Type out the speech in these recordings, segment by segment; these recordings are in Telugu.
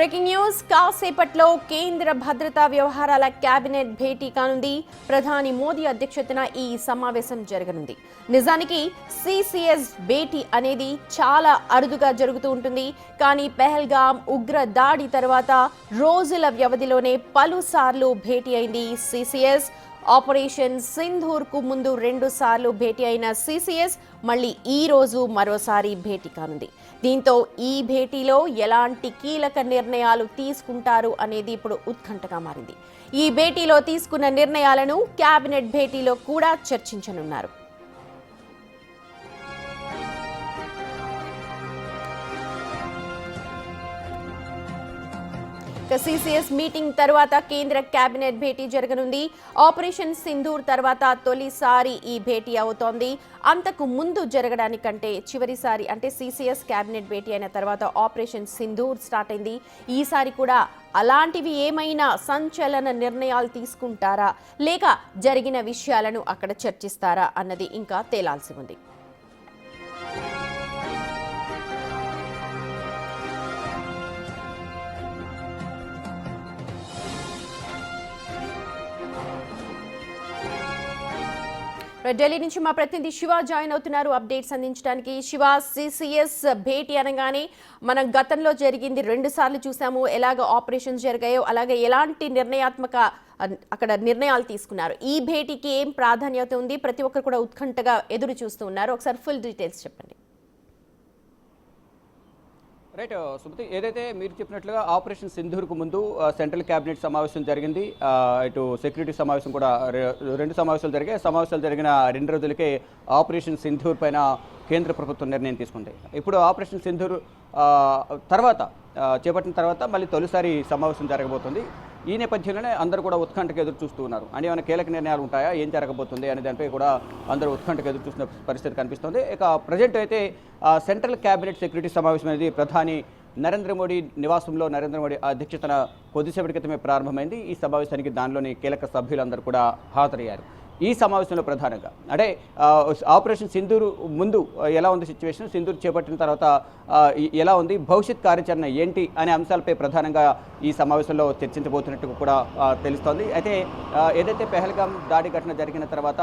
బ్రేకింగ్ న్యూస్ కాసేపట్లో కేంద్ర భద్రతా వ్యవహారాల కేబినెట్ భేటీ కానుంది. ప్రధాని మోదీ అధ్యక్షతన ఈ సమావేశం జరగనుంది. నిజానికి సిసిఎస్ భేటీ అనేది చాలా అరుదుగా జరుగుతూ ఉంటుంది. కానీ పెహల్గాం ఉగ్ర దాడి తర్వాత రోజుల వ్యవధిలోనే పలుసార్లు భేటీ అయింది సిసిఎస్. ఆపరేషన్ సింధూర్ కు ముందు 2 సార్లు భేటీ అయిన సిసిఎస్ మళ్ళీ ఈ రోజు మరోసారి భేటీ కానుంది. దీంతో ఈ భేటీలో ఎలాంటి కీలక నిర్ణయాలు తీసుకుంటారు అనేది ఇప్పుడు ఉత్కంఠగా మారింది. ఈ భేటీలో తీసుకున్న నిర్ణయాలను కేబినెట్ భేటీలో కూడా చర్చించనున్నారు. సిసిఎస్ మీటింగ్ తర్వాత కేంద్ర కేబినెట్ భేటీ జరగనుంది. ఆపరేషన్ సింధూర్ తర్వాత తొలిసారి ఈ భేటీ అవుతోంది. అంతకు ముందు జరగడానికంటే చివరిసారి అంటే సిసిఎస్ కేబినెట్ భేటీ అయిన తర్వాత ఆపరేషన్ సింధూర్ స్టార్ట్ అయింది. ఈసారి కూడా అలాంటివి ఏమైనా సంచలన నిర్ణయాలు తీసుకుంటారా లేక జరిగిన విషయాలను అక్కడ చర్చిస్తారా అన్నది ఇంకా తేలాల్సి ఉంది. ఢిల్లీ నుంచి మా ప్రతినిధి శివ జాయిన్ అవుతున్నారు అప్డేట్స్ అందించడానికి. శివ, సిసిఎస్ భేటీ అనగానే మనం గతంలో జరిగింది 2 సార్లు చూసాము. ఎలాగ ఆపరేషన్స్ జరిగాయో అలాగే ఎలాంటి నిర్ణయాత్మక అక్కడ నిర్ణయాలు తీసుకున్నారు. ఈ భేటీకి ఏం ప్రాధాన్యత ఉంది? ప్రతి ఒక్కరు కూడా ఉత్కంఠగా ఎదురు చూస్తూ ఉన్నారు. ఒకసారి ఫుల్ డీటెయిల్స్ చెప్పండి. రైట్ సుమతి, ఏదైతే మీరు చెప్పినట్లుగా ఆపరేషన్ సింధూర్కు ముందు సెంట్రల్ క్యాబినెట్ సమావేశం జరిగింది. ఇటు సెక్యూరిటీ సమావేశం కూడా 2 సమావేశాలు జరిగాయి. సమావేశాలు జరిగిన 2 రోజులకే ఆపరేషన్ సింధూర్ పైన కేంద్ర ప్రభుత్వం నిర్ణయం తీసుకుంది. ఇప్పుడు ఆపరేషన్ సింధూర్ చేపట్టిన తర్వాత మళ్ళీ తొలిసారి సమావేశం జరగబోతుంది. ఈ నేపథ్యంలోనే అందరూ కూడా ఉత్కంఠకు ఎదురు చూస్తూ ఉన్నారు. అంటే ఏమైనా కీలక నిర్ణయాలు ఉంటాయా, ఏం జరగబోతుంది అనే దానిపై కూడా అందరూ ఉత్కంఠకు ఎదురు చూస్తున్న పరిస్థితి కనిపిస్తుంది. ఇక ప్రజెంట్ అయితే సెంట్రల్ క్యాబినెట్ సెక్యూరిటీ సమావేశం అనేది ప్రధాని నరేంద్ర మోడీ నివాసంలో నరేంద్ర మోడీ అధ్యక్షతన కొద్దిసేపటి క్రితమే ప్రారంభమైంది. ఈ సమావేశానికి దానిలోని కీలక సభ్యులందరూ కూడా హాజరయ్యారు. ఈ సమావేశంలో ప్రధానంగా అంటే ఆపరేషన్ సింధూర్ ముందు ఎలా ఉంది సిచ్యువేషన్, సింధూర్ చేపట్టిన తర్వాత ఎలా ఉంది, భవిష్యత్ కార్యాచరణ ఏంటి అనే అంశాలపై ప్రధానంగా ఈ సమావేశంలో చర్చించబోతున్నట్టు కూడా తెలుస్తోంది. అయితే ఏదైతే పెహల్గాం దాడి ఘటన జరిగిన తర్వాత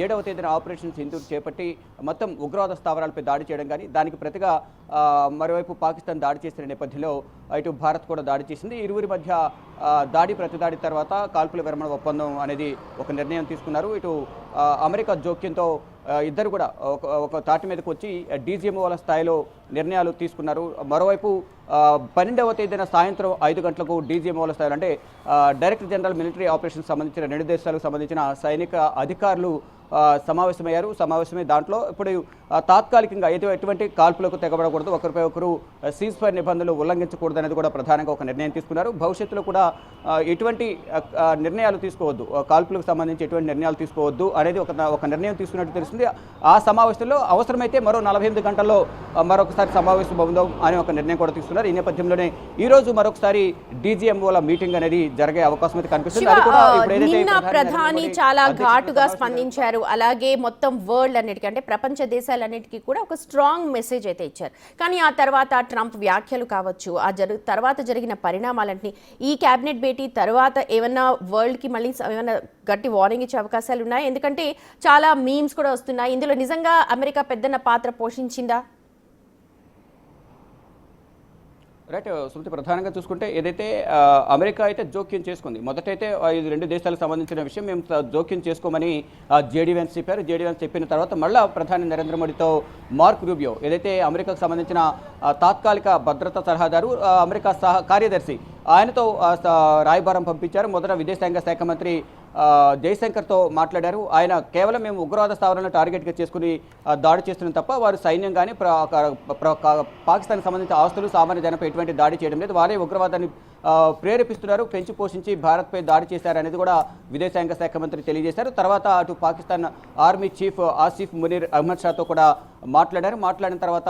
7వ తేదీన ఆపరేషన్ సింధూర్ చేపట్టి మొత్తం ఉగ్రవాద స్థావరాలపై దాడి చేయడం కానీ దానికి ప్రతిగా మరోవైపు పాకిస్తాన్ దాడి చేసిన నేపథ్యంలో ఇటు భారత్ కూడా దాడి చేసింది. ఇరువురి మధ్య ప్రతిదాడి తర్వాత కాల్పుల విరమణ ఒప్పందం అనేది ఒక నిర్ణయం తీసుకున్నారు. ఇటు అమెరికా జోక్యంతో ఇద్దరు కూడా ఒక తాటి మీదకి వచ్చి డీజీఎంఓల స్థాయిలో నిర్ణయాలు తీసుకున్నారు. మరోవైపు 12వ తేదీన సాయంత్రం 5 గంటలకు డీజీఎంఓల స్థాయిలో అంటే డైరెక్టర్ జనరల్ మిలిటరీ ఆపరేషన్ సంబంధించిన 2 దేశాలకు సంబంధించిన సైనిక అధికారులు సమావేశమై దాంట్లో ఇప్పుడు తాత్కాలికంగా ఎటువంటి కాల్పులకు తెగబడకూడదు, ఒకరిపై ఒకరు సీజ్ ఫైర్ నిబంధనలు ఉల్లంఘించకూడదు అనేది కూడా ప్రధానంగా ఒక నిర్ణయం తీసుకున్నారు. భవిష్యత్తులో కూడా ఎటువంటి నిర్ణయాలు తీసుకోవద్దు, కాల్పులకు సంబంధించి ఎటువంటి నిర్ణయాలు తీసుకోవద్దు అనేది ఒక నిర్ణయం తీసుకున్నట్టు తెలుస్తుంది. ఆ సమావేశంలో అవసరమైతే మరో 48 గంటల్లో మరొకసారి సమావేశం అవుదాం అనే ఒక నిర్ణయం కూడా తీసుకున్నారు. ఈ నేపథ్యంలోనే ఈ రోజు మరొకసారి డీజీఎంఓల మీటింగ్ అనేది జరిగే అవకాశం అయితే కనిపిస్తుంది. ప్రధాని చాలా ఘాటుగా స్పందించారు. అలాగే మొత్తం వరల్డ్ అన్నిటికీ అంటే ప్రపంచ దేశాలన్నిటికీ కూడా ఒక స్ట్రాంగ్ మెసేజ్ అయితే ఇచ్చారు. కానీ ఆ తర్వాత ట్రంప్ వ్యాఖ్యలు కావచ్చు, తర్వాత జరిగిన పరిణామాలన్నీ ఈ కేబినెట్ భేటీ తర్వాత ఏమన్నా వరల్డ్కి మళ్ళీ ఏమైనా గట్టి వార్నింగ్ ఇచ్చే అవకాశాలు ఉన్నాయి? ఎందుకంటే చాలా మీమ్స్ కూడా వస్తున్నాయి. ఇందులో నిజంగా అమెరికా పెద్దన్న పాత్ర పోషించిందా? రైట్ సుమతి, ప్రధానంగా చూసుకుంటే ఏదైతే అమెరికా అయితే జోక్యం చేసుకుంది, మొదటైతే ఇది 2 దేశాలకు సంబంధించిన విషయం, మేము జోక్యం చేసుకోమని జేడీ వెన్స్ చెప్పారు. జేడీ వెన్స్ చెప్పిన తర్వాత మళ్ళీ ప్రధాని నరేంద్ర మోడీతో మార్క్ రూబియో ఏదైతే అమెరికాకు సంబంధించిన తాత్కాలిక భద్రతా సలహాదారు, అమెరికా కార్యదర్శి, ఆయనతో రాయబారం పంపించారు. మొదట విదేశాంగ శాఖ మంత్రి జైశంకర్తో మాట్లాడారు. ఆయన కేవలం మేము ఉగ్రవాద స్థావరాలను టార్గెట్గా చేసుకుని దాడి చేస్తున్నాం తప్ప వారు సైన్యం కానీ పాకిస్తాన్కి సంబంధించిన ఆస్తులు సామాన్య జనంపై ఎటువంటి దాడి చేయడం లేదు, వారే ఉగ్రవాదాన్ని ప్రేరేపిస్తున్నారు, పెంచి పోషించి భారత్పై దాడి చేశారనేది కూడా విదేశాంగ శాఖ మంత్రి తెలియజేశారు. తర్వాత అటు పాకిస్తాన్ ఆర్మీ చీఫ్ ఆసిఫ్ మునీర్ అహ్మద్ షాతో కూడా మాట్లాడిన తర్వాత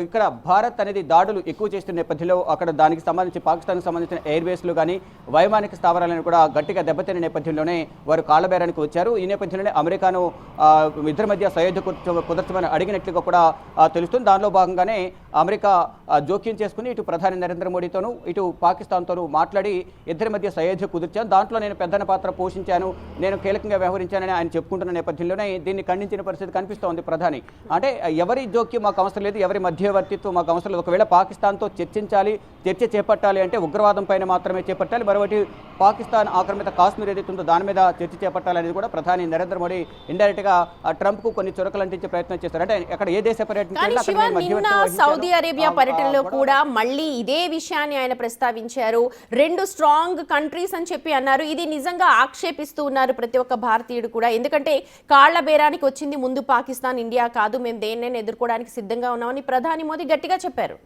ఇక్కడ భారత్ అనేది దాడులు ఎక్కువ చేస్తున్న నేపథ్యంలో అక్కడ దానికి సంబంధించి పాకిస్తాన్కి సంబంధించిన ఎయిర్ బేస్లు కానీ వైమానిక స్థావరాలను కూడా గట్టిగా దెబ్బతిన్న నేపథ్యంలోనే వారు కాళ్ళబేరానికి వచ్చారు. ఈ నేపథ్యంలోనే అమెరికాను ఇద్దరి మధ్య సయోధ్య కుదర్చమని అడిగినట్లుగా కూడా తెలుస్తుంది. దానిలో భాగంగానే అమెరికా జోక్యం చేసుకుని ఇటు ప్రధాని నరేంద్ర మోడీతోనూ ఇటు పాకిస్తాన్తోనూ మాట్లాడి ఇద్దరి మధ్య సయోధ్య కుదిర్చాను, దాంట్లో నేను పెద్దన పాత్ర పోషించాను, నేను కీలకంగా వ్యవహరించానని ఆయన చెప్పుకుంటున్న నేపథ్యంలోనే దీన్ని ఖండించిన పరిస్థితి కనిపిస్తోంది ప్రధాని. అంటే ఎవరి జోక్యం మాకు అవసరం లేదు, ఎవరి మధ్యవర్తిత్వం మాకు అవసరం లేదు. ఒకవేళ పాకిస్తాన్తో చర్చ చేపట్టాలి అంటే ఉగ్రవాదం పైన మాత్రమే చేపట్టాలి, మరొకటి పాకిస్తాన్ ఆక్రమిత కాశ్మీర్ ఏదైతే ఉందో దాని మీద చర్చ చేపట్టాలనేది కూడా ప్రధాని నరేంద్ర మోడీ ఇండైరెక్ట్ గా ట్రంప్కు కొన్ని చురకలు అంటించే ప్రయత్నం చేశారు. అంటే అక్కడ ఏ దేశ పర్యటన సౌదీ అరేబియా పర్యటనలో కూడా మళ్ళీ ఇదే విషయాన్ని ఆయన ప్రస్తావించారు. రెండు స్ట్రాంగ్ కంట్రీస్ అని చెప్పి అన్నారు. ఇది నిజంగా ఆక్షేపిస్తూ ఉన్నారు ప్రతి ఒక్క భారతీయుడు కూడా. ఎందుకంటే కాళ్ల బేరానికి వచ్చింది ముందు పాకిస్తాన్, ఇండియా కాదు, మేము దేన్నైనా ఎదుర్కోవడానికి సిద్ధంగా ఉన్నామని ప్రధాని మోదీ గట్టిగా చెప్పారు.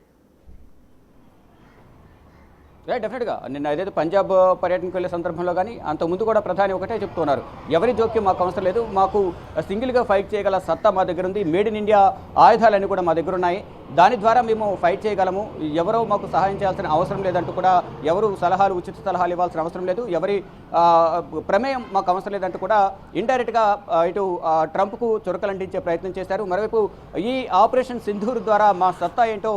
డెఫినెట్గా నిన్న ఏదైతే పంజాబ్ పర్యటనకు వెళ్ళే సందర్భంలో కానీ అంతకుముందు కూడా ప్రధాని ఒకటే చెప్తున్నారు, ఎవరి జోక్యం మాకు అవసరం లేదు, మాకు సింగిల్గా ఫైట్ చేయగల సత్తా మా దగ్గర ఉంది, మేడ్ ఇన్ ఇండియా ఆయుధాలన్నీ కూడా మా దగ్గర ఉన్నాయి, దాని ద్వారా మేము ఫైట్ చేయగలము, ఎవరో మాకు సహాయం చేయాల్సిన అవసరం లేదంటూ కూడా, ఎవరు ఉచిత సలహాలు ఇవ్వాల్సిన అవసరం లేదు, ఎవరి ప్రమేయం మాకు అవసరం లేదంటూ కూడా ఇండైరెక్ట్గా ఇటు ట్రంప్కు చురకలంటించే ప్రయత్నం చేశారు. మరోవైపు ఈ ఆపరేషన్ సింధూర్ ద్వారా మా సత్తా ఏంటో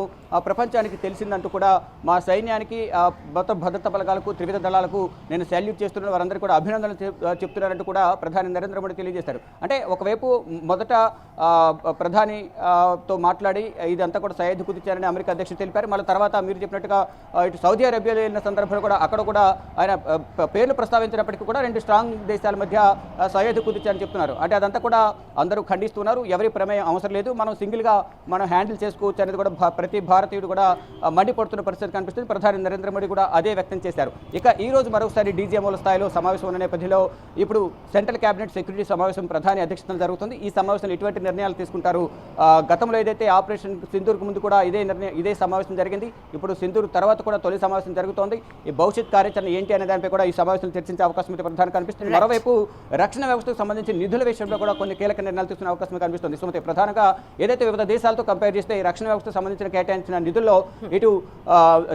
ప్రపంచానికి తెలిసిందంటూ కూడా మా సైన్యానికి మొత్తం భద్రతా బలగాలకు త్రివిధ దళాలకు నేను శాల్యూట్ చేస్తున్నాను, వారందరూ కూడా అభినందనలు చెప్తున్నారంటూ కూడా ప్రధాని నరేంద్ర మోడీ తెలియజేశారు. అంటే ఒకవైపు మొదట ప్రధానితో మాట్లాడి ఇదంతా కూడా సయోధ్య కుదిర్చారని అమెరికా అధ్యక్షుడు తెలిపారు. మళ్ళీ తర్వాత మీరు చెప్పినట్టుగా ఇటు సౌదీ అరేబియాలో వెళ్ళిన సందర్భంలో కూడా అక్కడ కూడా ఆయన పేర్లు ప్రస్తావించినప్పటికీ కూడా రెండు స్ట్రాంగ్ దేశాల మధ్య సయోధ్య కుదిర్చారని చెప్తున్నారు. అంటే అదంతా కూడా అందరూ ఖండిస్తున్నారు, ఎవరి ప్రమేయం అవసరం లేదు, మనం సింగిల్గా మనం హ్యాండిల్ చేసుకోవచ్చు అనేది కూడా ప్రతి భారతీయుడు కూడా మండిపడుతున్న పరిస్థితి కనిపిస్తుంది. ప్రధాని నరేంద్ర మోడీ కూడా అదే వ్యక్తం చేశారు. ఇక ఈ రోజు మరొకసారి డీజీఎంఓల స్థాయిలో సమావేశం ఉన్న నేపథ్యంలో ఇప్పుడు సెంట్రల్ క్యాబినెట్ సెక్యూరిటీ సమావేశం ప్రధాని అధ్యక్షతన జరుగుతుంది. ఈ సమావేశంలో ఎటువంటి నిర్ణయాలు తీసుకుంటారు? గతంలో ఏదైతే ఆపరేషన్ సింధూర్కు ముందు కూడా ఇదే సమావేశం జరిగింది, ఇప్పుడు సింధూర్ తర్వాత కూడా తొలి సమావేశం జరుగుతోంది. ఈ భవిష్యత్ కార్యాచరణ ఏంటి అనే దానిపై కూడా ఈ సమావేశం చర్చించే అవకాశం అయితే ప్రధాని కనిపిస్తుంది. మరోవైపు రక్షణ వ్యవస్థకు సంబంధించి నిధుల విషయంలో కూడా కొన్ని కీలక నిర్ణయాలు తీసుకునే అవకాశం కనిపిస్తుంది. సుమతి, ప్రధానంగా ఏదైతే వివిధ దేశాలతో కంపేర్ చేస్తే ఈ రక్షణ వ్యవస్థకు సంబంధించిన కేటాయించిన నిధుల్లో ఇటు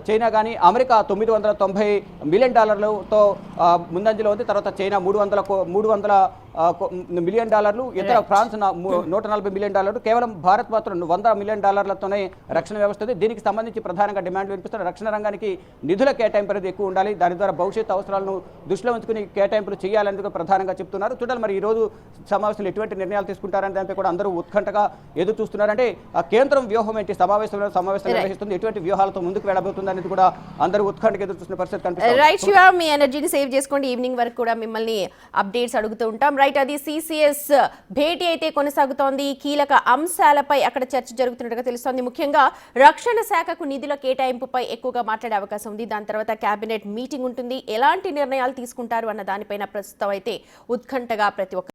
చైనా కానీ అమెరికా $990 మిలియన్ ముందంజలో ఉంది. తర్వాత చైనా $300 మిలియన్, ఇతర ఫ్రాన్స్ $140 మిలియన్, కేవలం భారత్ మాత్రం $100 మిలియన్ రక్షణ వ్యవస్థ ఉంది. దీనికి సంబంధించి ప్రధానంగా డిమాండ్లు వినిపిస్తున్న రక్షణ రంగానికి నిధుల కేటాయింపు అనేది ఎక్కువ ఉండాలి, దాని ద్వారా భవిష్యత్ అవసరాలను దృష్టిలో ఉంచుకుని కేటాయింపులు చేయాలని ప్రధానంగా చెప్తున్నారు. చూడాలి మరి ఈ రోజు సమావేశంలో ఎటువంటి నిర్ణయాలు తీసుకుంటారని దానిపై కూడా అందరూ ఉత్కంఠగా ఎదురు చూస్తున్నారు. అంటే కేంద్రం వ్యూహం ఏంటి, సమావేశం నిర్వహిస్తుంది, ఎటువంటి వ్యూహాలతో ముందుకు వెళ్ళబోతుంది అనేది కూడా అందరూ ఉత్కంఠగా ఎదురు చూస్తున్న పరిస్థితి కనిపిస్తుంది. రైట్ శివ, మీ ఎనర్జీని సేవ్ చేసుకోండి. ఈవినింగ్ వరకు కూడా మిమ్మల్ని అప్డేట్స్ అడుగుతూ ఉంటాం. రైట్, అది సిసిఎస్ భేటీ అయితే కొనసాగుతోంది. కీలక అంశాలపై అక్కడ చర్చ జరుగుతున్నట్టుగా తెలుస్తోంది. ముఖ్యంగా రక్షణ శాఖకు నిధుల కేటాయింపుపై ఎక్కువగా మాట్లాడే అవకాశం ఉంది. దాని తర్వాత కేబినెట్ మీటింగ్ ఉంటుంది. ఎలాంటి నిర్ణయాలు తీసుకుంటారు అన్న దానిపైన ప్రస్తుతం అయితే ఉత్కంఠగా ప్రతి ఒక్క